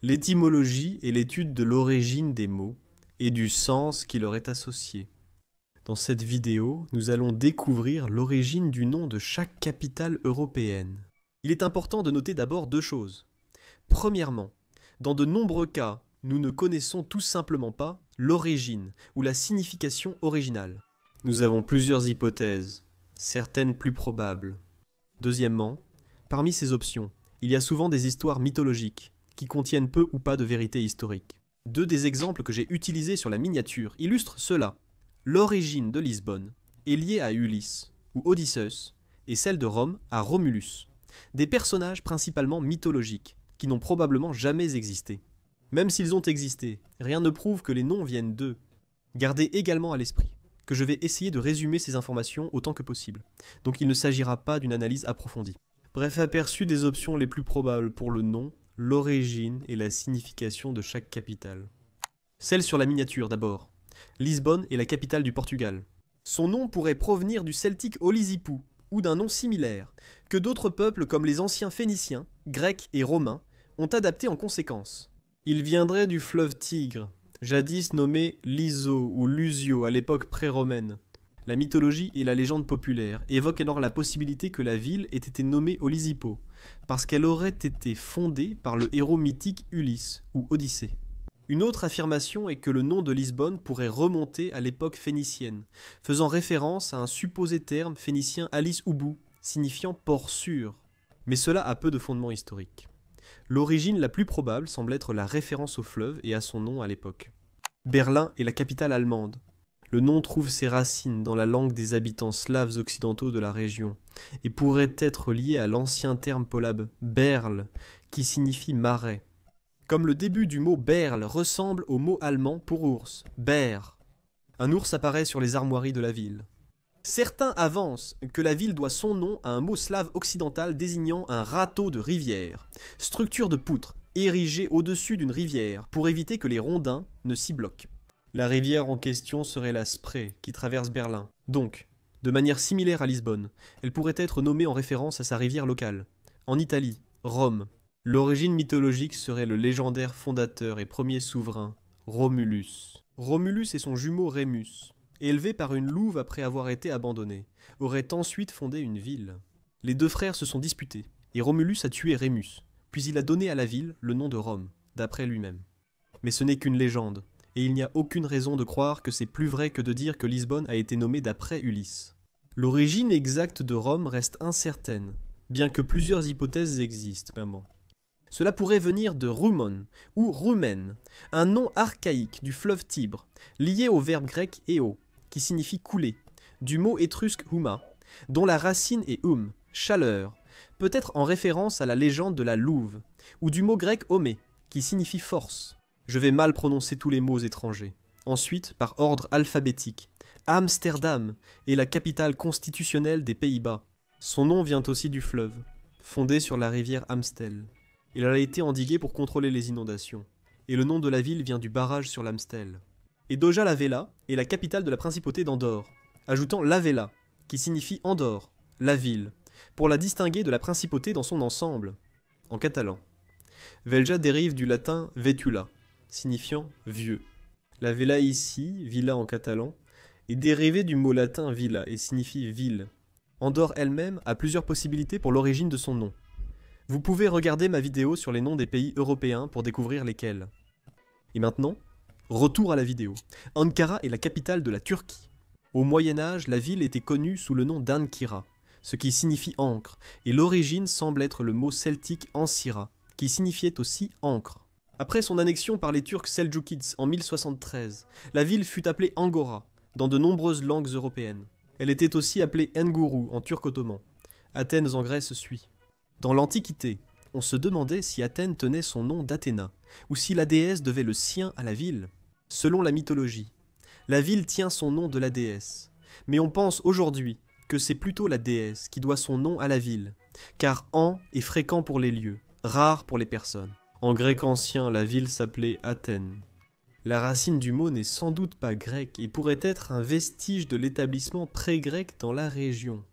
L'étymologie est l'étude de l'origine des mots et du sens qui leur est associé. Dans cette vidéo, nous allons découvrir l'origine du nom de chaque capitale européenne. Il est important de noter d'abord deux choses. Premièrement, dans de nombreux cas, nous ne connaissons tout simplement pas l'origine ou la signification originale. Nous avons plusieurs hypothèses, certaines plus probables. Deuxièmement, parmi ces options, il y a souvent des histoires mythologiques qui contiennent peu ou pas de vérité historique. Deux des exemples que j'ai utilisés sur la miniature illustrent cela. L'origine de Lisbonne est liée à Ulysse ou Odysseus et celle de Rome à Romulus, des personnages principalement mythologiques qui n'ont probablement jamais existé. Même s'ils ont existé, rien ne prouve que les noms viennent d'eux. Gardez également à l'esprit que je vais essayer de résumer ces informations autant que possible, donc il ne s'agira pas d'une analyse approfondie. Bref aperçu des options les plus probables pour le nom, l'origine et la signification de chaque capitale. Celle sur la miniature d'abord. Lisbonne est la capitale du Portugal. Son nom pourrait provenir du celtique Olisipou, ou d'un nom similaire, que d'autres peuples comme les anciens Phéniciens, Grecs et Romains ont adapté en conséquence. Il viendrait du fleuve Tigre, jadis nommé Liso ou Lusio à l'époque pré-romaine. La mythologie et la légende populaire évoquent alors la possibilité que la ville ait été nommée Olisipo, parce qu'elle aurait été fondée par le héros mythique Ulysse ou Odyssée. Une autre affirmation est que le nom de Lisbonne pourrait remonter à l'époque phénicienne, faisant référence à un supposé terme phénicien Alice Ubu, signifiant port sûr. Mais cela a peu de fondement historique. L'origine la plus probable semble être la référence au fleuve et à son nom à l'époque. Berlin est la capitale allemande. Le nom trouve ses racines dans la langue des habitants slaves occidentaux de la région et pourrait être lié à l'ancien terme polabe berl qui signifie marais. Comme le début du mot berl ressemble au mot allemand pour ours, Bär. Un ours apparaît sur les armoiries de la ville. Certains avancent que la ville doit son nom à un mot slave occidental désignant un râteau de rivière, structure de poutre érigée au-dessus d'une rivière pour éviter que les rondins ne s'y bloquent. La rivière en question serait la Spree qui traverse Berlin. Donc, de manière similaire à Lisbonne, elle pourrait être nommée en référence à sa rivière locale. En Italie, Rome. L'origine mythologique serait le légendaire fondateur et premier souverain, Romulus. Romulus et son jumeau Rémus, élevés par une louve après avoir été abandonnés, auraient ensuite fondé une ville. Les deux frères se sont disputés, et Romulus a tué Rémus, puis il a donné à la ville le nom de Rome, d'après lui-même. Mais ce n'est qu'une légende, et il n'y a aucune raison de croire que c'est plus vrai que de dire que Lisbonne a été nommée d'après Ulysse. L'origine exacte de Rome reste incertaine, bien que plusieurs hypothèses existent, maman. Cela pourrait venir de Rumon ou Rumen, un nom archaïque du fleuve Tibre, lié au verbe grec eo, qui signifie couler, du mot étrusque huma, dont la racine est chaleur, peut-être en référence à la légende de la louve, ou du mot grec homé, qui signifie force. Je vais mal prononcer tous les mots étrangers. Ensuite, par ordre alphabétique, Amsterdam est la capitale constitutionnelle des Pays-Bas. Son nom vient aussi du fleuve, fondé sur la rivière Amstel. Il a été endigué pour contrôler les inondations, et le nom de la ville vient du barrage sur l'Amstel. Et Doja la Vella est la capitale de la principauté d'Andorre, ajoutant la Vella, qui signifie Andorre, la ville, pour la distinguer de la principauté dans son ensemble, en catalan. Velja dérive du latin vetula, signifiant vieux. La Vella ici, villa en catalan, est dérivée du mot latin villa et signifie ville. Andorre elle-même a plusieurs possibilités pour l'origine de son nom. Vous pouvez regarder ma vidéo sur les noms des pays européens pour découvrir lesquels. Et maintenant, retour à la vidéo. Ankara est la capitale de la Turquie. Au Moyen-Âge, la ville était connue sous le nom d'Ankira, ce qui signifie encre, et l'origine semble être le mot celtique Ancira, qui signifiait aussi encre. Après son annexion par les Turcs Seljoukides en 1073, la ville fut appelée Angora, dans de nombreuses langues européennes. Elle était aussi appelée Nguru en turc ottoman. Athènes en Grèce suit. Dans l'Antiquité, on se demandait si Athènes tenait son nom d'Athéna, ou si la déesse devait le sien à la ville. Selon la mythologie, la ville tient son nom de la déesse, mais on pense aujourd'hui que c'est plutôt la déesse qui doit son nom à la ville, car an est fréquent pour les lieux, rare pour les personnes. En grec ancien, la ville s'appelait Athènes. La racine du mot n'est sans doute pas grecque et pourrait être un vestige de l'établissement pré-grec dans la région.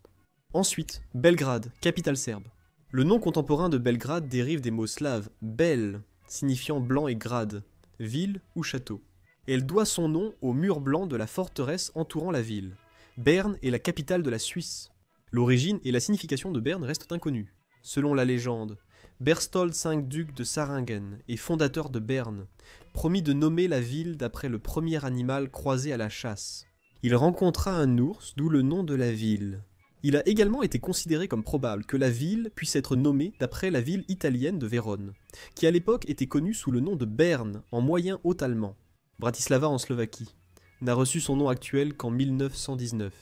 Ensuite, Belgrade, capitale serbe. Le nom contemporain de Belgrade dérive des mots slaves bel, signifiant blanc et grade, ville ou château. Et elle doit son nom au mur blanc de la forteresse entourant la ville. Berne est la capitale de la Suisse. L'origine et la signification de Berne restent inconnues. Selon la légende, Berstold V duc de Saringen et fondateur de Berne, promit de nommer la ville d'après le premier animal croisé à la chasse. Il rencontra un ours, d'où le nom de la ville. Il a également été considéré comme probable que la ville puisse être nommée d'après la ville italienne de Vérone, qui à l'époque était connue sous le nom de Berne en moyen haut allemand. Bratislava en Slovaquie n'a reçu son nom actuel qu'en 1919.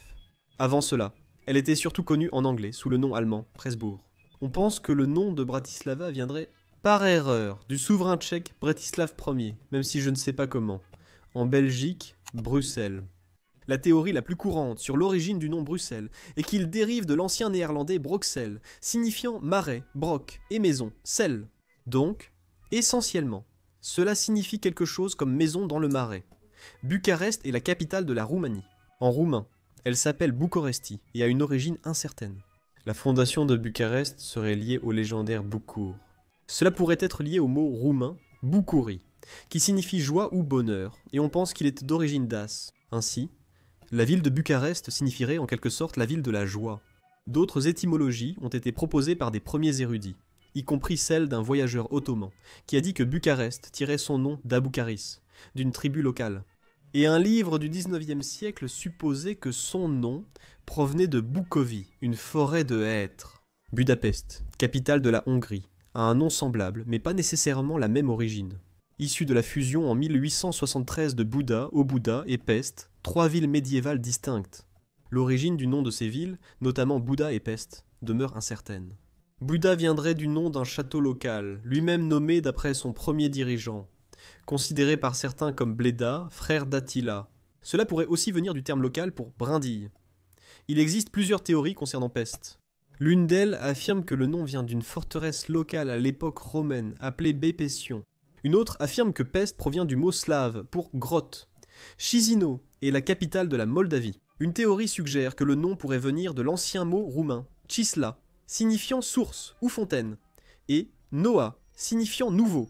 Avant cela, elle était surtout connue en anglais sous le nom allemand Pressburg. On pense que le nom de Bratislava viendrait par erreur du souverain tchèque Bretislav Ier, même si je ne sais pas comment. En Belgique, Bruxelles. La théorie la plus courante sur l'origine du nom Bruxelles est qu'il dérive de l'ancien néerlandais Broxel, signifiant marais, broc et maison, sel. Donc, essentiellement, cela signifie quelque chose comme maison dans le marais. Bucarest est la capitale de la Roumanie. En roumain, elle s'appelle Bucuresti et a une origine incertaine. La fondation de Bucarest serait liée au légendaire Bucur. Cela pourrait être lié au mot roumain Bucuri, qui signifie joie ou bonheur, et on pense qu'il est d'origine dace. Ainsi, la ville de Bucarest signifierait en quelque sorte la ville de la joie. D'autres étymologies ont été proposées par des premiers érudits, y compris celle d'un voyageur ottoman, qui a dit que Bucarest tirait son nom d'Aboukaris, d'une tribu locale. Et un livre du 19e siècle supposait que son nom provenait de Bukovi, une forêt de hêtres. Budapest, capitale de la Hongrie, a un nom semblable, mais pas nécessairement la même origine. Issu de la fusion en 1873 de Bouda, Obouda et Pest, trois villes médiévales distinctes. L'origine du nom de ces villes, notamment Bouda et Pest, demeure incertaine. Bouda viendrait du nom d'un château local, lui-même nommé d'après son premier dirigeant, considéré par certains comme Bléda, frère d'Attila. Cela pourrait aussi venir du terme local pour brindille. Il existe plusieurs théories concernant Pest. L'une d'elles affirme que le nom vient d'une forteresse locale à l'époque romaine appelée Bépestion. Une autre affirme que Pest provient du mot slave pour grotte. Chisinau est la capitale de la Moldavie. Une théorie suggère que le nom pourrait venir de l'ancien mot roumain, chisla, signifiant source ou fontaine, et noa, signifiant nouveau,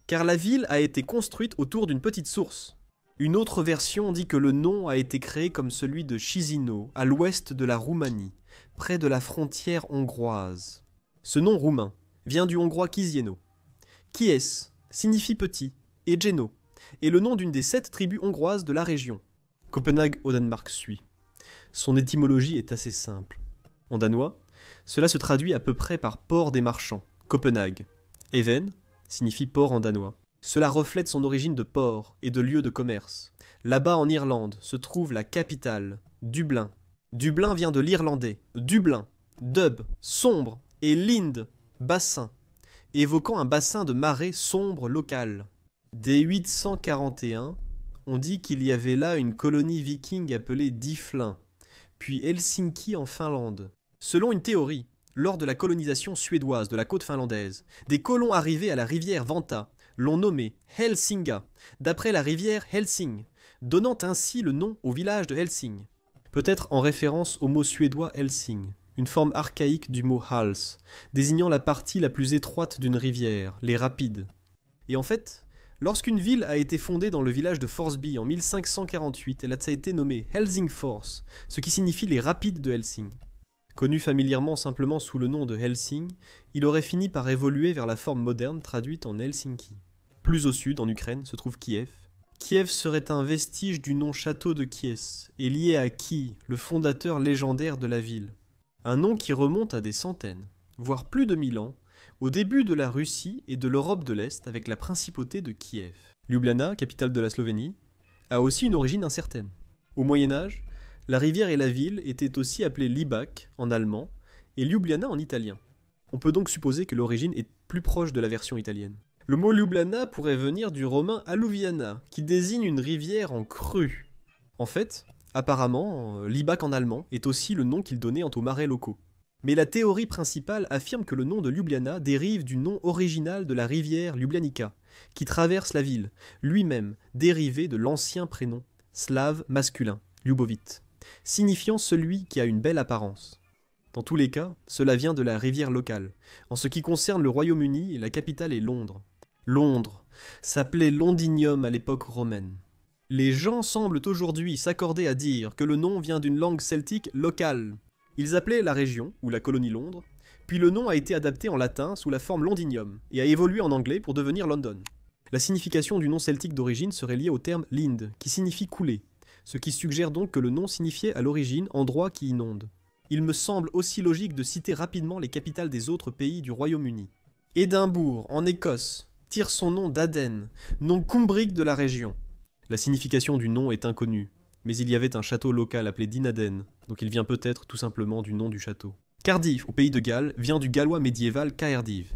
car la ville a été construite autour d'une petite source. Une autre version dit que le nom a été créé comme celui de Chisinau, à l'ouest de la Roumanie, près de la frontière hongroise. Ce nom roumain vient du hongrois Kisieno. Kies signifie petit, et Geno est le nom d'une des 7 tribus hongroises de la région. Copenhague au Danemark suit. Son étymologie est assez simple. En danois, cela se traduit à peu près par port des marchands, Copenhague. Even signifie port en danois. Cela reflète son origine de port et de lieu de commerce. Là-bas en Irlande se trouve la capitale, Dublin. Dublin vient de l'irlandais, Dublin, dub, sombre, et lind, bassin, évoquant un bassin de marée sombre local. Dès 841, on dit qu'il y avait là une colonie viking appelée Diflin, puis Helsinki en Finlande. Selon une théorie, lors de la colonisation suédoise de la côte finlandaise, des colons arrivés à la rivière Vanta l'ont nommé Helsinga, d'après la rivière Helsing, donnant ainsi le nom au village de Helsing. Peut-être en référence au mot suédois Helsing, une forme archaïque du mot hals, désignant la partie la plus étroite d'une rivière, les rapides. Et en fait, lorsqu'une ville a été fondée dans le village de Forsby en 1548, elle a été nommée Helsingfors, ce qui signifie les rapides de Helsing. Connu familièrement simplement sous le nom de Helsing, il aurait fini par évoluer vers la forme moderne traduite en Helsinki. Plus au sud, en Ukraine, se trouve Kiev. Kiev serait un vestige du nom château de Kies, et lié à Ki, le fondateur légendaire de la ville. Un nom qui remonte à des centaines, voire plus de 1000 ans, au début de la Russie et de l'Europe de l'Est avec la principauté de Kiev. Ljubljana, capitale de la Slovénie, a aussi une origine incertaine. Au Moyen-Âge, la rivière et la ville étaient aussi appelées Libak en allemand et Ljubljana en italien. On peut donc supposer que l'origine est plus proche de la version italienne. Le mot Ljubljana pourrait venir du romain alluviana, qui désigne une rivière en crue. En fait, apparemment, Libak en allemand est aussi le nom qu'ils donnaient aux marais locaux. Mais la théorie principale affirme que le nom de Ljubljana dérive du nom original de la rivière Ljubljanica, qui traverse la ville, lui-même dérivé de l'ancien prénom slave masculin, Ljubovit, signifiant celui qui a une belle apparence. Dans tous les cas, cela vient de la rivière locale. En ce qui concerne le Royaume-Uni, la capitale est Londres. Londres s'appelait Londinium à l'époque romaine. Les gens semblent aujourd'hui s'accorder à dire que le nom vient d'une langue celtique locale. Ils appelaient la région, ou la colonie Londres, puis le nom a été adapté en latin sous la forme Londinium, et a évolué en anglais pour devenir London. La signification du nom celtique d'origine serait liée au terme lind, qui signifie couler, ce qui suggère donc que le nom signifiait à l'origine endroit qui inonde. Il me semble aussi logique de citer rapidement les capitales des autres pays du Royaume-Uni. Édimbourg, en Écosse, tire son nom d'Aden, nom cumbrique de la région. La signification du nom est inconnue, mais il y avait un château local appelé Dinaden, donc il vient peut-être tout simplement du nom du château. Cardiff, au pays de Galles, vient du gallois médiéval Caerdiv.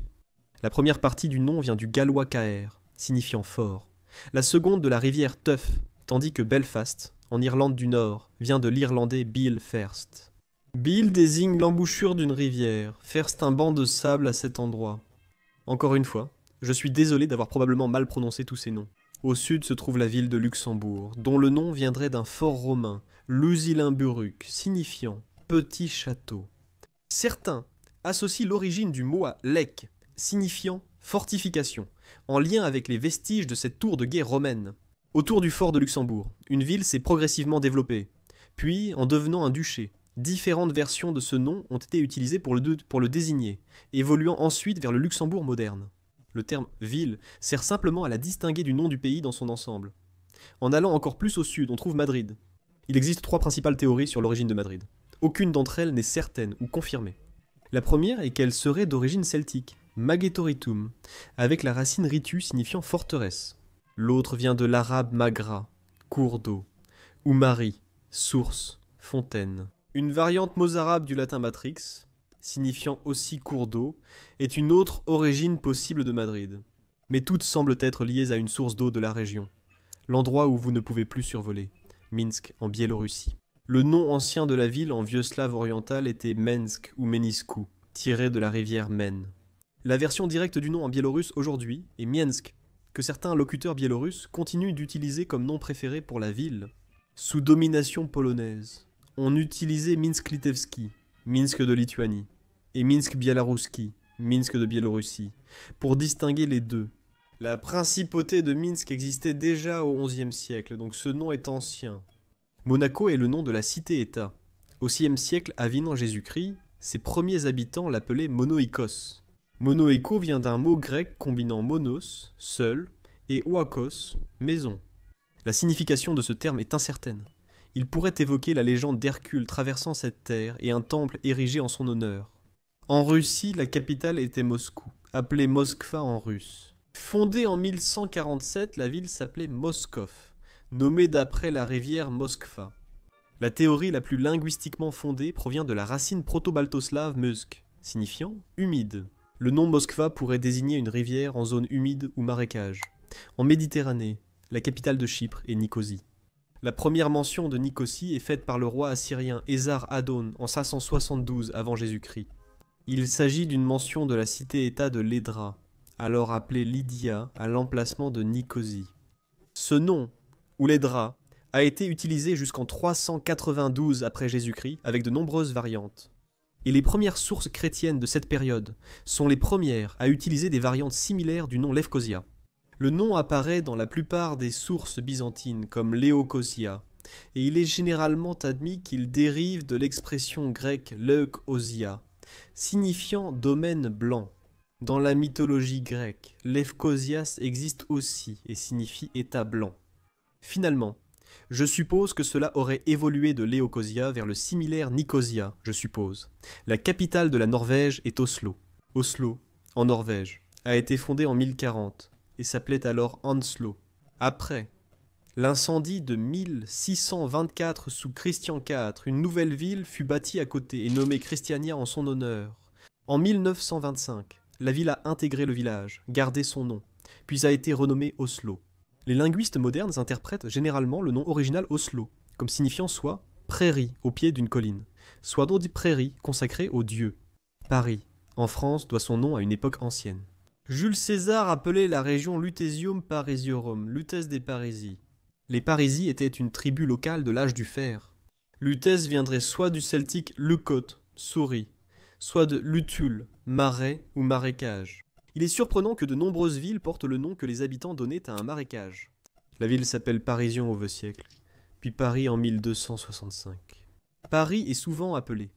La première partie du nom vient du gallois Caer, signifiant fort. La seconde de la rivière Tuff, tandis que Belfast, en Irlande du Nord, vient de l'irlandais Beal First. Beal désigne l'embouchure d'une rivière, First un banc de sable à cet endroit. Encore une fois, je suis désolé d'avoir probablement mal prononcé tous ces noms. Au sud se trouve la ville de Luxembourg, dont le nom viendrait d'un fort romain, Lusilimburruc, signifiant petit château. Certains associent l'origine du mot à lec, signifiant fortification, en lien avec les vestiges de cette tour de guet romaine. Autour du fort de Luxembourg, une ville s'est progressivement développée, puis en devenant un duché. Différentes versions de ce nom ont été utilisées pour le désigner, évoluant ensuite vers le Luxembourg moderne. Le terme « ville » sert simplement à la distinguer du nom du pays dans son ensemble. En allant encore plus au sud, on trouve Madrid. Il existe 3 principales théories sur l'origine de Madrid. Aucune d'entre elles n'est certaine ou confirmée. La première est qu'elle serait d'origine celtique, Magetoritum, avec la racine ritu signifiant forteresse. L'autre vient de l'arabe magra, cours d'eau, ou mari, source, fontaine. Une variante mozarabe du latin matrix, signifiant aussi cours d'eau, est une autre origine possible de Madrid. Mais toutes semblent être liées à une source d'eau de la région, l'endroit où vous ne pouvez plus survoler, Minsk en Biélorussie. Le nom ancien de la ville en vieux slave oriental était Mensk ou Menisku, tiré de la rivière Men. La version directe du nom en biélorusse aujourd'hui est Miensk, que certains locuteurs biélorusses continuent d'utiliser comme nom préféré pour la ville. Sous domination polonaise, on utilisait Minsk-Litevski, Minsk de Lituanie, et Minsk-Bialourouski, Minsk de Biélorussie, pour distinguer les deux. La principauté de Minsk existait déjà au XIe siècle, donc ce nom est ancien. Monaco est le nom de la cité-État. Au VIe siècle, avant Jésus-Christ, ses premiers habitants l'appelaient Monoïkos. Monoïko vient d'un mot grec combinant monos, seul, et oikos, maison. La signification de ce terme est incertaine. Il pourrait évoquer la légende d'Hercule traversant cette terre et un temple érigé en son honneur. En Russie, la capitale était Moscou, appelée Moskva en russe. Fondée en 1147, la ville s'appelait Moskov, nommée d'après la rivière Moskva. La théorie la plus linguistiquement fondée provient de la racine proto-baltoslave musk, signifiant humide. Le nom Moskva pourrait désigner une rivière en zone humide ou marécage. En Méditerranée, la capitale de Chypre est Nicosie. La première mention de Nicosie est faite par le roi assyrien Esar-Hadon en 572 avant Jésus-Christ. Il s'agit d'une mention de la cité-État de Lédra, alors appelée Lydia, à l'emplacement de Nicosie. Ce nom, ou Lédra, a été utilisé jusqu'en 392 après Jésus-Christ avec de nombreuses variantes. Et les premières sources chrétiennes de cette période sont les premières à utiliser des variantes similaires du nom Lefkosia. Le nom apparaît dans la plupart des sources byzantines comme Léocosia, et il est généralement admis qu'il dérive de l'expression grecque Leukosia, signifiant domaine blanc. Dans la mythologie grecque, Lefkosias existe aussi et signifie état blanc. Finalement, je suppose que cela aurait évolué de Léocosia vers le similaire Nicosia, je suppose. La capitale de la Norvège est Oslo. Oslo, en Norvège, a été fondée en 1040 et s'appelait alors Anslo. Après l'incendie de 1624 sous Christian IV, une nouvelle ville fut bâtie à côté et nommée Christiania en son honneur. En 1925, la ville a intégré le village, gardé son nom, puis a été renommée Oslo. Les linguistes modernes interprètent généralement le nom original Oslo, comme signifiant soit prairie au pied d'une colline, soit d'autres prairies consacrées aux dieux. Paris, en France, doit son nom à une époque ancienne. Jules César appelait la région Lutetium Parisiorum, Lutèce des Parisis. Les Parisis étaient une tribu locale de l'âge du fer. Lutèce viendrait soit du celtique Lucote, souris, soit de lutul, marais ou marécage. Il est surprenant que de nombreuses villes portent le nom que les habitants donnaient à un marécage. La ville s'appelle Parision au XXe siècle, puis Paris en 1265. Paris est souvent appelée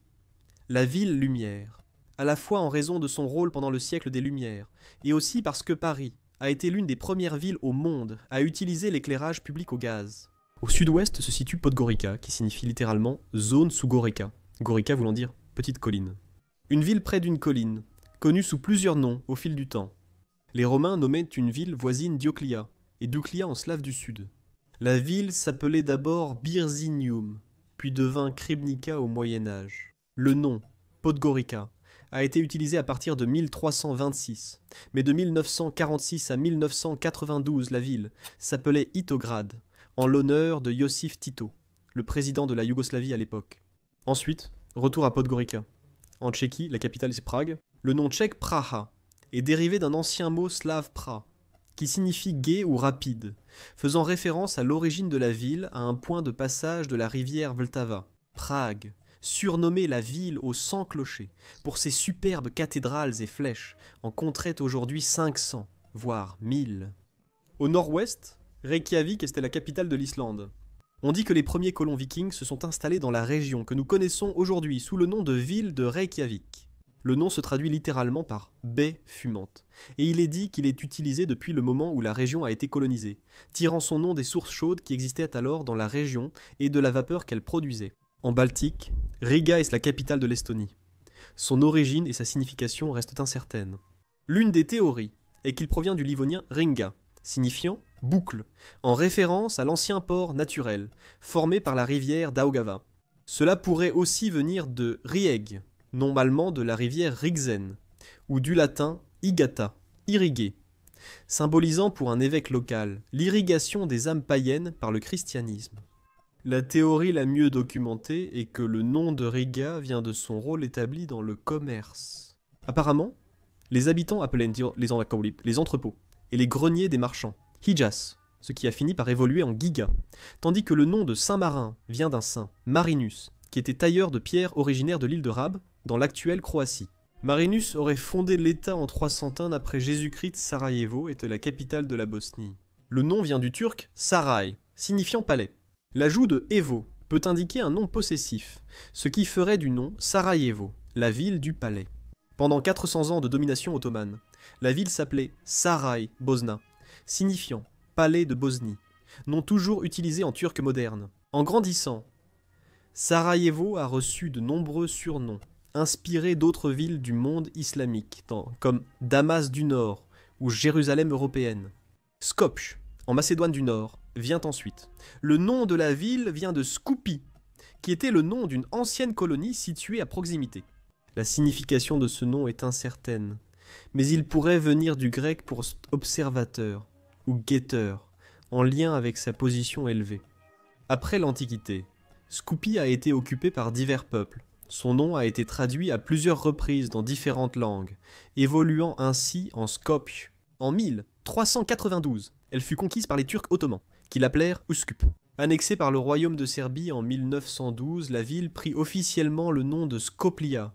la ville lumière, à la fois en raison de son rôle pendant le siècle des Lumières, et aussi parce que Paris a été l'une des premières villes au monde à utiliser l'éclairage public au gaz. Au sud-ouest se situe Podgorica, qui signifie littéralement zone sous Gorica, Gorica voulant dire petite colline. Une ville près d'une colline, connue sous plusieurs noms au fil du temps. Les Romains nommaient une ville voisine Dioclia, et Douclia en slave du sud. La ville s'appelait d'abord Birzinium, puis devint Kribnica au Moyen-Âge. Le nom, Podgorica, a été utilisé à partir de 1326, mais de 1946 à 1992, la ville s'appelait Itograd, en l'honneur de Josif Tito, le président de la Yougoslavie à l'époque. Ensuite, retour à Podgorica. En Tchéquie, la capitale c'est Prague. Le nom tchèque Praha est dérivé d'un ancien mot slave pra, qui signifie gai ou rapide, faisant référence à l'origine de la ville à un point de passage de la rivière Vltava. Prague, surnommée la ville aux 100 clochers, pour ses superbes cathédrales et flèches, en compterait aujourd'hui 500, voire 1000. Au nord-ouest, Reykjavik était la capitale de l'Islande. On dit que les premiers colons vikings se sont installés dans la région que nous connaissons aujourd'hui sous le nom de ville de Reykjavik. Le nom se traduit littéralement par « baie fumante », et il est dit qu'il est utilisé depuis le moment où la région a été colonisée, tirant son nom des sources chaudes qui existaient alors dans la région et de la vapeur qu'elle produisait. En Baltique, Riga est la capitale de l'Estonie. Son origine et sa signification restent incertaines. L'une des théories est qu'il provient du livonien ringa, signifiant « boucle », en référence à l'ancien port naturel, formé par la rivière Daugava. Cela pourrait aussi venir de rieg, nom allemand de la rivière Rixen, ou du latin igata, irriguer, symbolisant pour un évêque local l'irrigation des âmes païennes par le christianisme. La théorie la mieux documentée est que le nom de Riga vient de son rôle établi dans le commerce. Apparemment, les habitants appelaient les entrepôts et les greniers des marchands Hijas, ce qui a fini par évoluer en Giga, tandis que le nom de Saint-Marin vient d'un saint, Marinus, qui était tailleur de pierre originaire de l'île de Rab, dans l'actuelle Croatie. Marinus aurait fondé l'État en 301 après Jésus-Christ. Sarajevo était la capitale de la Bosnie. Le nom vient du turc Saray, signifiant palais. L'ajout de Evo peut indiquer un nom possessif, ce qui ferait du nom Sarajevo, la ville du palais. Pendant 400 ans de domination ottomane, la ville s'appelait Saray Bosna, signifiant palais de Bosnie, nom toujours utilisé en turc moderne. En grandissant, Sarajevo a reçu de nombreux surnoms, inspirés d'autres villes du monde islamique, comme Damas du Nord ou Jérusalem européenne. Skopje, en Macédoine du Nord, vient ensuite. Le nom de la ville vient de Skoupi, qui était le nom d'une ancienne colonie située à proximité. La signification de ce nom est incertaine, mais il pourrait venir du grec pour observateur ou guetteur, en lien avec sa position élevée. Après l'Antiquité, Skoupi a été occupé par divers peuples. Son nom a été traduit à plusieurs reprises dans différentes langues, évoluant ainsi en Skopje. En 1392, elle fut conquise par les Turcs ottomans, qui l'appelèrent Uskup. Annexée par le royaume de Serbie en 1912, la ville prit officiellement le nom de Skoplia,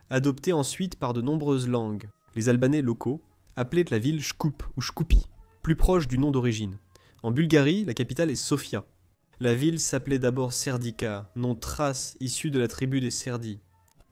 adopté ensuite par de nombreuses langues. Les Albanais locaux appelaient la ville Shkup ou Shkupi, plus proche du nom d'origine. En Bulgarie, la capitale est Sofia. La ville s'appelait d'abord Serdica, nom thrace issu de la tribu des Serdis.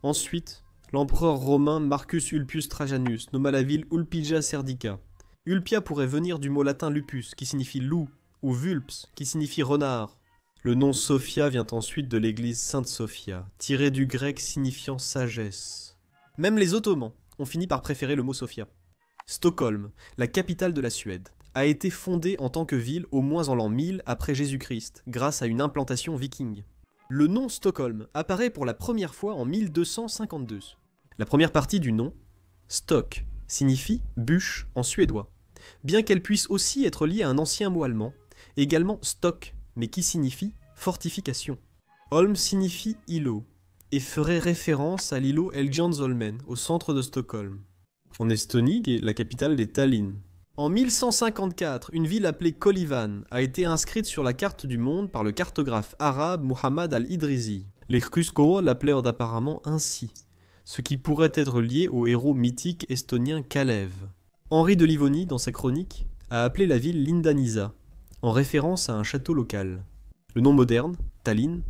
Ensuite, l'empereur romain Marcus Ulpius Trajanus nomma la ville Ulpija Serdica. Ulpia pourrait venir du mot latin lupus, qui signifie loup, ou vulps, qui signifie renard. Le nom Sophia vient ensuite de l'église Sainte-Sophia, tiré du grec signifiant sagesse. Même les Ottomans ont fini par préférer le mot Sophia. Stockholm, la capitale de la Suède, a été fondée en tant que ville au moins en l'an 1000 après Jésus-Christ, grâce à une implantation viking. Le nom Stockholm apparaît pour la première fois en 1252. La première partie du nom, Stock, signifie bûche en suédois, bien qu'elle puisse aussi être liée à un ancien mot allemand, également stock, mais qui signifie fortification. Holm signifie îlot, et ferait référence à l'îlot Helgeandsholmen, au centre de Stockholm. En Estonie, la capitale est Tallinn. En 1154, une ville appelée Kolivan a été inscrite sur la carte du monde par le cartographe arabe Muhammad al-Idrisi. Les Cusco l'appelèrent apparemment ainsi, ce qui pourrait être lié au héros mythique estonien Kalev. Henri de Livoni, dans sa chronique, a appelé la ville Lindanisa, en référence à un château local. Le nom moderne, Tallinn,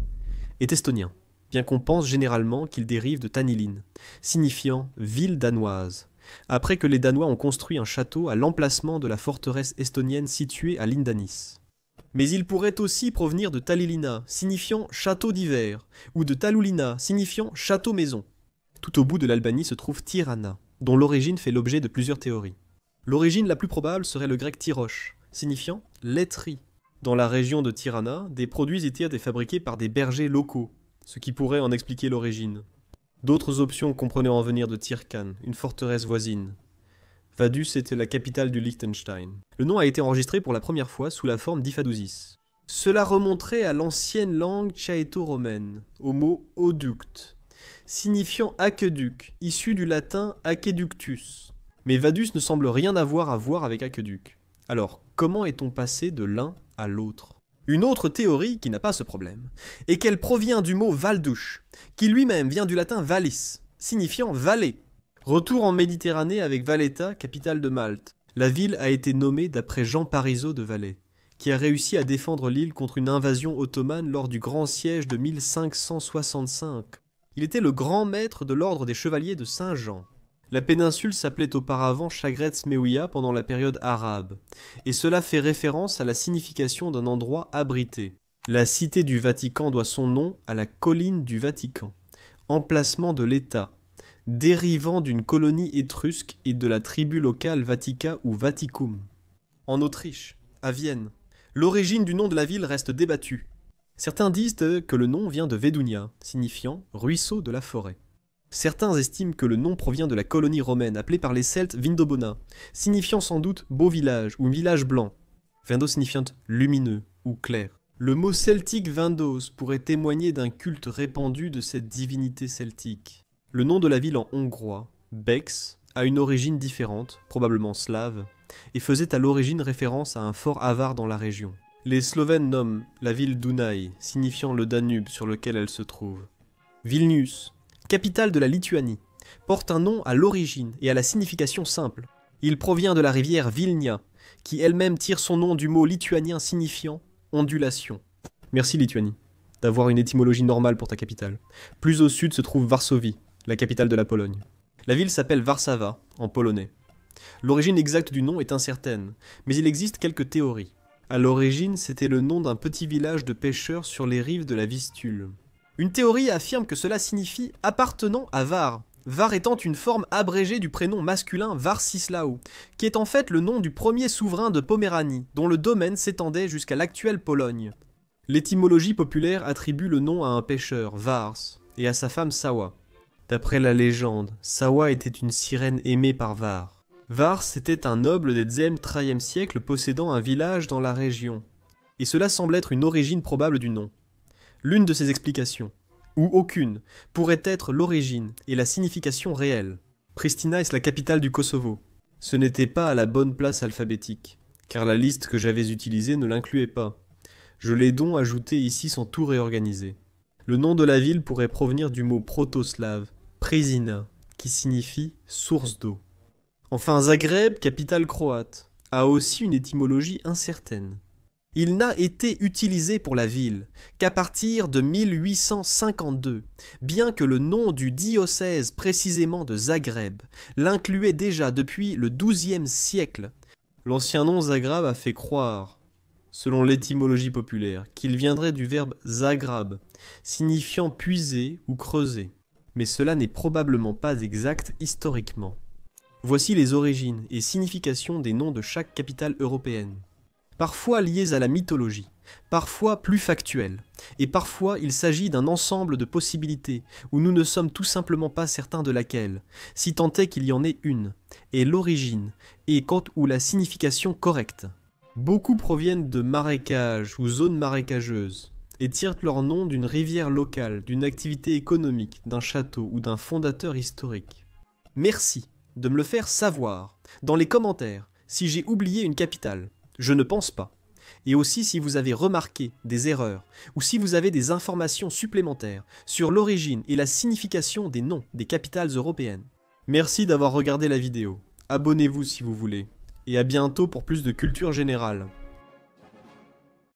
est estonien, bien qu'on pense généralement qu'il dérive de Tanilin, signifiant ville danoise, après que les Danois ont construit un château à l'emplacement de la forteresse estonienne située à Lindanis. Mais il pourrait aussi provenir de Tallinna, signifiant château d'hiver, ou de Tallinna, signifiant château-maison. Tout au bout de l'Albanie se trouve Tirana, dont l'origine fait l'objet de plusieurs théories. L'origine la plus probable serait le grec tyrosh, signifiant laiterie. Dans la région de Tirana, des produits étaient fabriqués par des bergers locaux, ce qui pourrait en expliquer l'origine. D'autres options comprenaient en venir de Tirkan, une forteresse voisine. Vaduz était la capitale du Liechtenstein. Le nom a été enregistré pour la première fois sous la forme d'Ifadousis. Cela remonterait à l'ancienne langue tchaéto-romaine, au mot oduct, signifiant aqueduc, issu du latin aqueductus. Mais Vaduz ne semble rien avoir à voir avec aqueduc. Alors, comment est-on passé de l'un à l'autre ? Une autre théorie, qui n'a pas ce problème, est qu'elle provient du mot Valdush, qui lui-même vient du latin valis, signifiant vallée. Retour en Méditerranée avec Valletta, capitale de Malte. La ville a été nommée d'après Jean Parisot de Valais, qui a réussi à défendre l'île contre une invasion ottomane lors du grand siège de 1565. Il était le grand maître de l'ordre des chevaliers de Saint-Jean. La péninsule s'appelait auparavant Chagretz Meuia pendant la période arabe, et cela fait référence à la signification d'un endroit abrité. La cité du Vatican doit son nom à la colline du Vatican, emplacement de l'État, dérivant d'une colonie étrusque et de la tribu locale Vatica ou Vaticum. En Autriche, à Vienne, l'origine du nom de la ville reste débattue. Certains disent que le nom vient de Vedunia, signifiant ruisseau de la forêt. Certains estiment que le nom provient de la colonie romaine appelée par les Celtes Vindobona, signifiant sans doute beau village ou village blanc, Vindo signifiant lumineux ou clair. Le mot celtique Vindos pourrait témoigner d'un culte répandu de cette divinité celtique. Le nom de la ville en hongrois, Bex, a une origine différente, probablement slave, et faisait à l'origine référence à un fort avare dans la région. Les Slovènes nomment la ville Dunaj, signifiant le Danube sur lequel elle se trouve. Vilnius, capitale de la Lituanie, porte un nom à l'origine et à la signification simple. Il provient de la rivière Vilnia, qui elle-même tire son nom du mot lituanien signifiant ondulation. Merci Lituanie, d'avoir une étymologie normale pour ta capitale. Plus au sud se trouve Varsovie, la capitale de la Pologne. La ville s'appelle Warszawa, en polonais. L'origine exacte du nom est incertaine, mais il existe quelques théories. À l'origine, c'était le nom d'un petit village de pêcheurs sur les rives de la Vistule. Une théorie affirme que cela signifie « appartenant à Var », Var étant une forme abrégée du prénom masculin Warcislaw, qui est en fait le nom du premier souverain de Poméranie, dont le domaine s'étendait jusqu'à l'actuelle Pologne. L'étymologie populaire attribue le nom à un pêcheur, Vars, et à sa femme Sawa. D'après la légende, Sawa était une sirène aimée par Var. Vars était un noble des 2e-3e siècles possédant un village dans la région, et cela semble être une origine probable du nom. L'une de ces explications, ou aucune, pourrait être l'origine et la signification réelle. Pristina est la capitale du Kosovo. Ce n'était pas à la bonne place alphabétique, car la liste que j'avais utilisée ne l'incluait pas. Je l'ai donc ajouté ici sans tout réorganiser. Le nom de la ville pourrait provenir du mot proto-slave, Prisina, qui signifie source d'eau. Enfin, Zagreb, capitale croate, a aussi une étymologie incertaine. Il n'a été utilisé pour la ville qu'à partir de 1852, bien que le nom du diocèse précisément de Zagreb l'incluait déjà depuis le XIIe siècle. L'ancien nom Zagreb a fait croire, selon l'étymologie populaire, qu'il viendrait du verbe zagrab, signifiant puiser ou creuser. Mais cela n'est probablement pas exact historiquement. Voici les origines et significations des noms de chaque capitale européenne. Parfois liés à la mythologie, parfois plus factuels, et parfois il s'agit d'un ensemble de possibilités où nous ne sommes tout simplement pas certains de laquelle, si tant est qu'il y en ait une, est l'origine, et quant ou la signification correcte. Beaucoup proviennent de marécages ou zones marécageuses, et tirent leur nom d'une rivière locale, d'une activité économique, d'un château ou d'un fondateur historique. Merci de me le faire savoir, dans les commentaires, si j'ai oublié une capitale. Je ne pense pas. Et aussi si vous avez remarqué des erreurs, ou si vous avez des informations supplémentaires sur l'origine et la signification des noms des capitales européennes. Merci d'avoir regardé la vidéo. Abonnez-vous si vous voulez. Et à bientôt pour plus de culture générale.